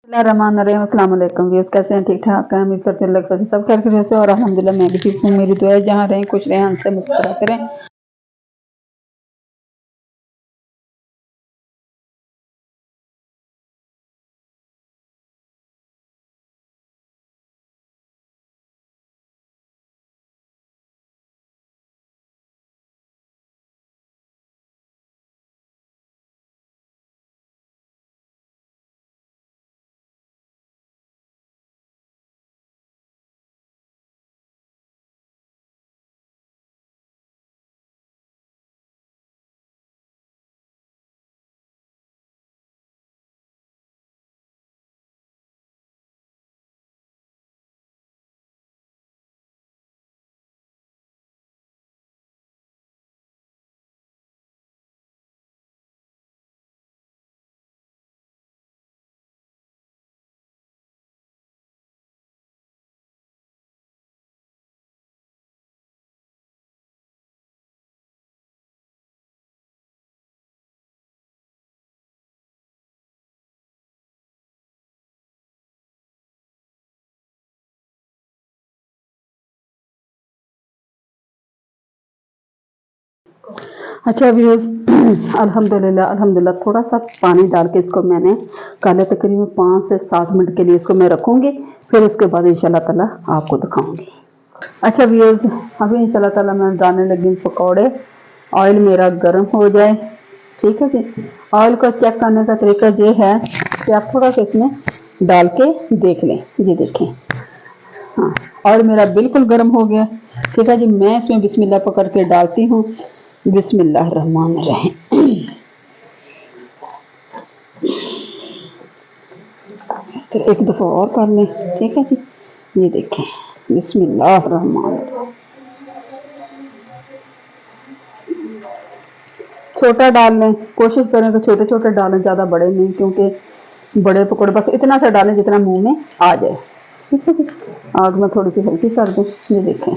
अस्सलाम वालेकुम व्यूअर्स, कैसे हैं? ठीक ठाक हैं? उम्मीद करते हैं अल्लाह से सब खैर से और अल्हम्दुलिल्लाह मैं भी ठीक हूँ। मेरी दुआ है जहाँ रहें खुश रहें, हंसते मुस्कुराते रहें। अच्छा व्यूअर्स, अल्हम्दुलिल्लाह अल्हम्दुलिल्लाह थोड़ा सा पानी डाल के इसको मैंने काले तकरीबन 5 से 7 मिनट के लिए इसको मैं रखूँगी। फिर उसके बाद इंशाल्लाह ताला आपको दिखाऊँगी। अच्छा व्यूअर्स, अभी इंशाल्लाह ताला मैं डालने लगी हूँ पकौड़े। ऑयल मेरा गर्म हो जाए, ठीक है जी। ऑयल को चेक करने का तरीका ये है कि आप थोड़ा सा इसमें डाल के देख लें। ये देखें, हाँ, ऑयल मेरा बिल्कुल गर्म हो गया, ठीक है जी। मैं इसमें बिस्मिल्लाह पकड़ के डालती हूँ। बिस्मिल्लाह रहमान रहीम। इस तरह एक दफ़ा और कर लें, ठीक है जी। ये देखें, बिस्मिल्लाह रहमान। छोटा डाल लें, कोशिश करें कि छोटे छोटे डालें, ज़्यादा बड़े नहीं, क्योंकि बड़े पकौड़े बस इतना सा डालें जितना मुंह में आ जाए, ठीक है जी। आग में थोड़ी सी हल्की कर दें। ये देखें,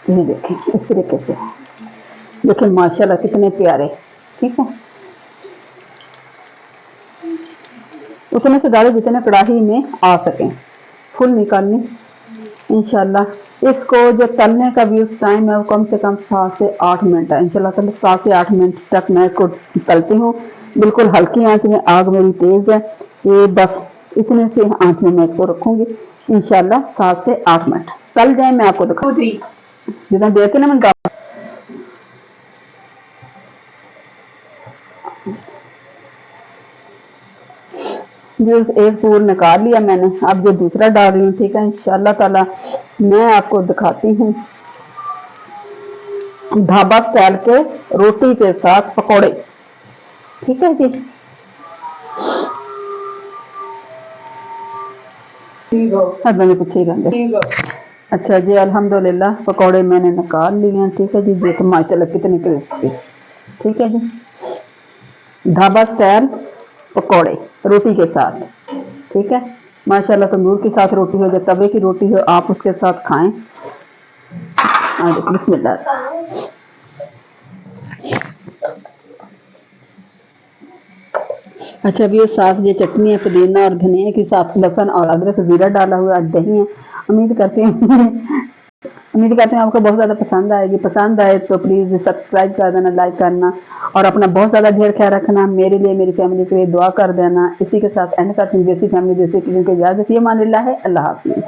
ये देखें इस तरीके से। देखें माशाल्लाह कितने प्यारे, ठीक है। उतने से डालें जितने कढ़ाई में आ सकें, फुल निकालनी इंशाल्लाह। इसको जो तलने का भी उस टाइम है वो कम से कम 7 से 8 मिनट है इंशाल्लाह। तो 7 से 8 मिनट तक मैं इसको तलती हूँ, बिल्कुल हल्की आंच में। आग मेरी तेज़ है, ये बस इतने से आंच में मैं इसको रखूँगी इंशाल्लाह। 7 से 8 मिनट तल जाए, मैं आपको दिखाऊँगी जितना देते ना मैं। एक पूर निकाल लिया मैंने, अब जो दूसरा डाल रही हूँ, ठीक है। इंशाल्लाह ताला मैं आपको दिखाती हूँ ढाबा स्टाइल के रोटी के साथ पकौड़े, ठीक है जी। मैंने पीछे ही रहने। अच्छा जी, अल्हम्दुलिल्लाह पकौड़े मैंने निकाल लिए हैं, ठीक है जी। देखो माशाल्लाह कितने क्रिस्पी, ठीक है जी। ढाबा स्टाइल पकौड़े रोटी के साथ, ठीक है। माशाल्लाह तंदूर के साथ रोटी हो या तवे की रोटी हो, आप उसके साथ खाएं। बिस्मिल्लाह। अच्छा अभी ये साथ ये चटनी है पुदीना और धनिया के साथ, लहसुन और अदरक ज़ीरा डाला हुआ दही है। उम्मीद करते हैं आपको बहुत ज़्यादा पसंद आएगी। पसंद आए तो प्लीज़ सब्सक्राइब कर देना, लाइक करना और अपना बहुत ज़्यादा ढेर ख्याल रखना। मेरे लिए, मेरी फैमिली के लिए दुआ कर देना। इसी के साथ एंड करती हूँ। देसी फैमिली देसी किचन को इजाज़त। ये मान लिल्लाह है, अल्लाह हाफिज़।